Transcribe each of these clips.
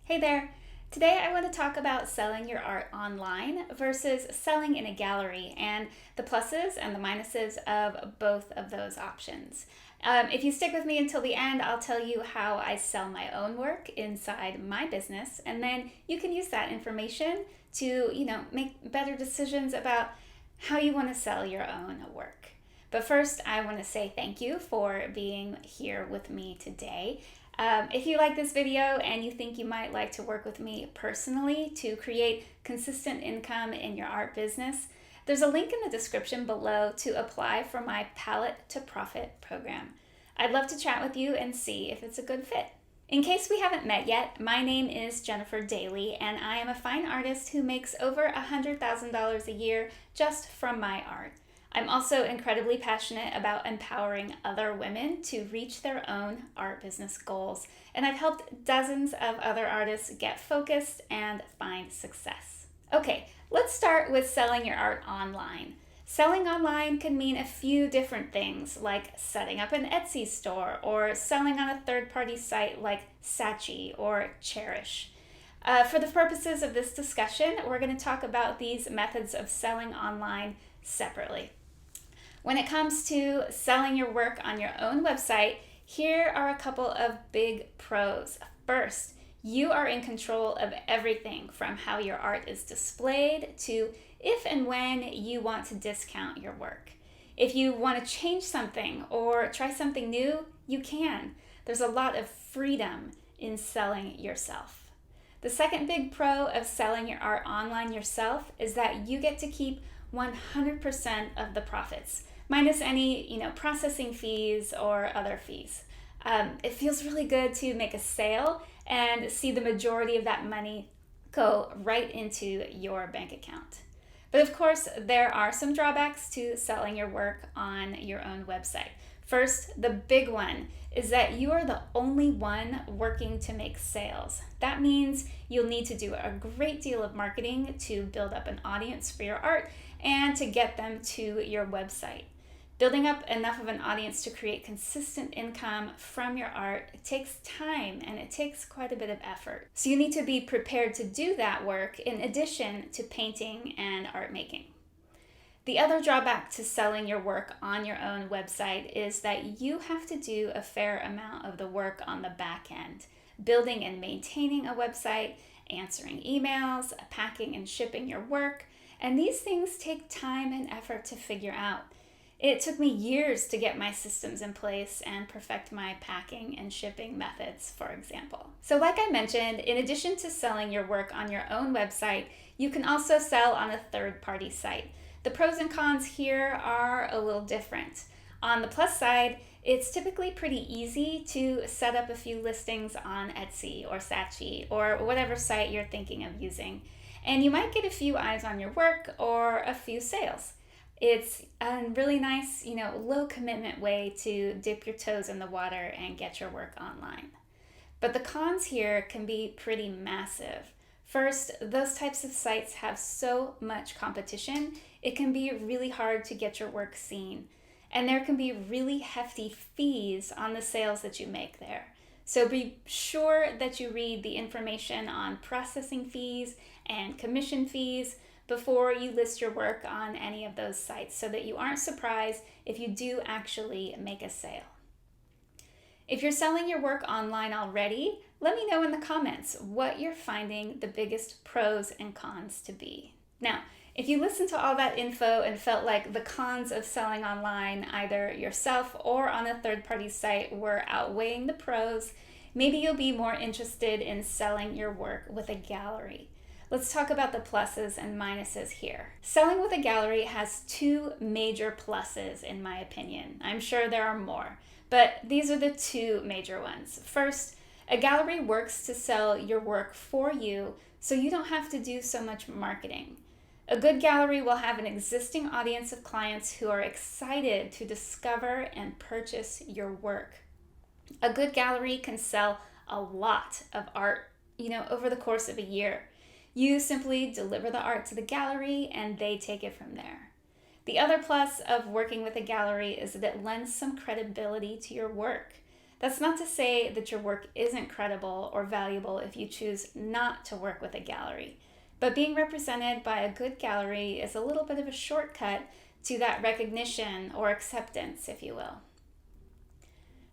Hey there! Today I want to talk about selling your art online versus selling in a gallery and the pluses and the minuses of both of those options. If you stick with me until the end, I'll tell you how I sell my own work inside my business, and then you can use that information to, make better decisions about how you want to sell your own work. But first, I want to say thank you for being here with me today. If you like this video and you think you might like to work with me personally to create consistent income in your art business, there's a link in the description below to apply for my Palette to Profit program. I'd love to chat with you and see if it's a good fit. In case we haven't met yet, my name is Jennifer Daly, and I am a fine artist who makes over $100,000 a year just from my art. I'm also incredibly passionate about empowering other women to reach their own art business goals, and I've helped dozens of other artists get focused and find success. Okay, let's start with selling your art online. Selling online can mean a few different things, like setting up an Etsy store or selling on a third-party site like Saatchi or Chairish. For the purposes of this discussion, we're going to talk about these methods of selling online separately. When it comes to selling your work on your own website, here are a couple of big pros. First, you are in control of everything from how your art is displayed to if and when you want to discount your work. If you want to change something or try something new, you can. There's a lot of freedom in selling yourself. The second big pro of selling your art online yourself is that you get to keep 100% of the profits, minus any, processing fees or other fees. It feels really good to make a sale and see the majority of that money go right into your bank account. But of course, there are some drawbacks to selling your work on your own website. First, the big one is that you are the only one working to make sales. That means you'll need to do a great deal of marketing to build up an audience for your art and to get them to your website. Building up enough of an audience to create consistent income from your art takes time, and it takes quite a bit of effort. So you need to be prepared to do that work in addition to painting and art making. The other drawback to selling your work on your own website is that you have to do a fair amount of the work on the back end, building and maintaining a website, answering emails, packing and shipping your work, and these things take time and effort to figure out. It took me years to get my systems in place and perfect my packing and shipping methods, for example. So like I mentioned, in addition to selling your work on your own website, you can also sell on a third-party site. The pros and cons here are a little different. On the plus side, it's typically pretty easy to set up a few listings on Etsy or Saatchi or whatever site you're thinking of using. And you might get a few eyes on your work or a few sales. It's a really nice, low commitment way to dip your toes in the water and get your work online. But the cons here can be pretty massive. First, those types of sites have so much competition, it can be really hard to get your work seen. And there can be really hefty fees on the sales that you make there. So be sure that you read the information on processing fees and commission fees before you list your work on any of those sites so that you aren't surprised if you do actually make a sale. If you're selling your work online already, let me know in the comments what you're finding the biggest pros and cons to be. Now, if you listened to all that info and felt like the cons of selling online, either yourself or on a third-party site, were outweighing the pros, maybe you'll be more interested in selling your work with a gallery. Let's talk about the pluses and minuses here. Selling with a gallery has two major pluses, in my opinion. I'm sure there are more, but these are the two major ones. First, a gallery works to sell your work for you, so you don't have to do so much marketing. A good gallery will have an existing audience of clients who are excited to discover and purchase your work. A good gallery can sell a lot of art, over the course of a year. You simply deliver the art to the gallery and they take it from there. The other plus of working with a gallery is that it lends some credibility to your work. That's not to say that your work isn't credible or valuable if you choose not to work with a gallery. But being represented by a good gallery is a little bit of a shortcut to that recognition or acceptance, if you will.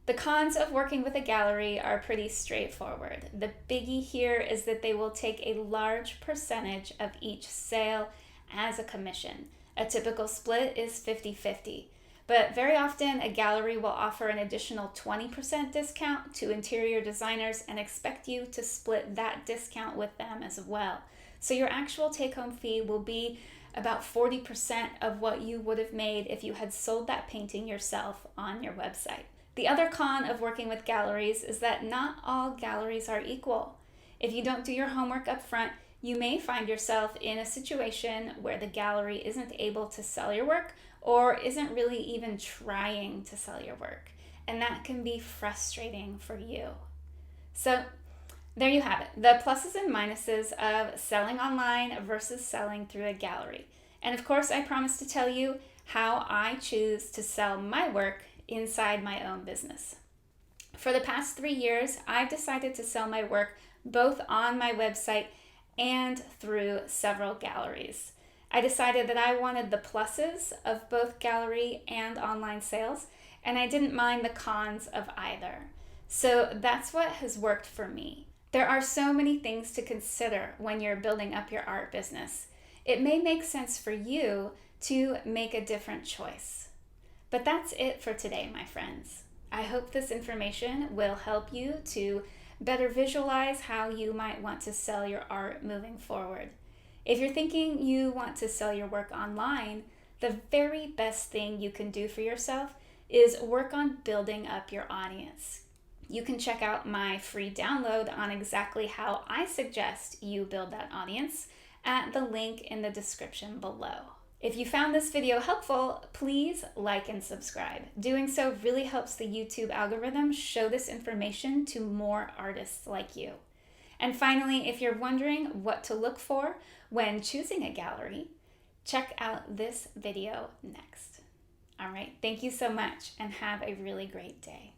The cons of working with a gallery are pretty straightforward. The biggie here is that they will take a large percentage of each sale as a commission. A typical split is 50-50. But very often, a gallery will offer an additional 20% discount to interior designers and expect you to split that discount with them as well. So your actual take-home fee will be about 40% of what you would have made if you had sold that painting yourself on your website. The other con of working with galleries is that not all galleries are equal. If you don't do your homework up front, you may find yourself in a situation where the gallery isn't able to sell your work or isn't really even trying to sell your work. And that can be frustrating for you. So there you have it, the pluses and minuses of selling online versus selling through a gallery. And of course, I promise to tell you how I choose to sell my work inside my own business. For the past 3 years, I've decided to sell my work both on my website and through several galleries. I decided that I wanted the pluses of both gallery and online sales, and I didn't mind the cons of either. So that's what has worked for me. There are so many things to consider when you're building up your art business. It may make sense for you to make a different choice. But that's it for today, my friends. I hope this information will help you to better visualize how you might want to sell your art moving forward. If you're thinking you want to sell your work online, the very best thing you can do for yourself is work on building up your audience. You can check out my free download on exactly how I suggest you build that audience at the link in the description below. If you found this video helpful, please like and subscribe. Doing so really helps the YouTube algorithm show this information to more artists like you. And finally, if you're wondering what to look for when choosing a gallery, check out this video next. All right, thank you so much and have a really great day.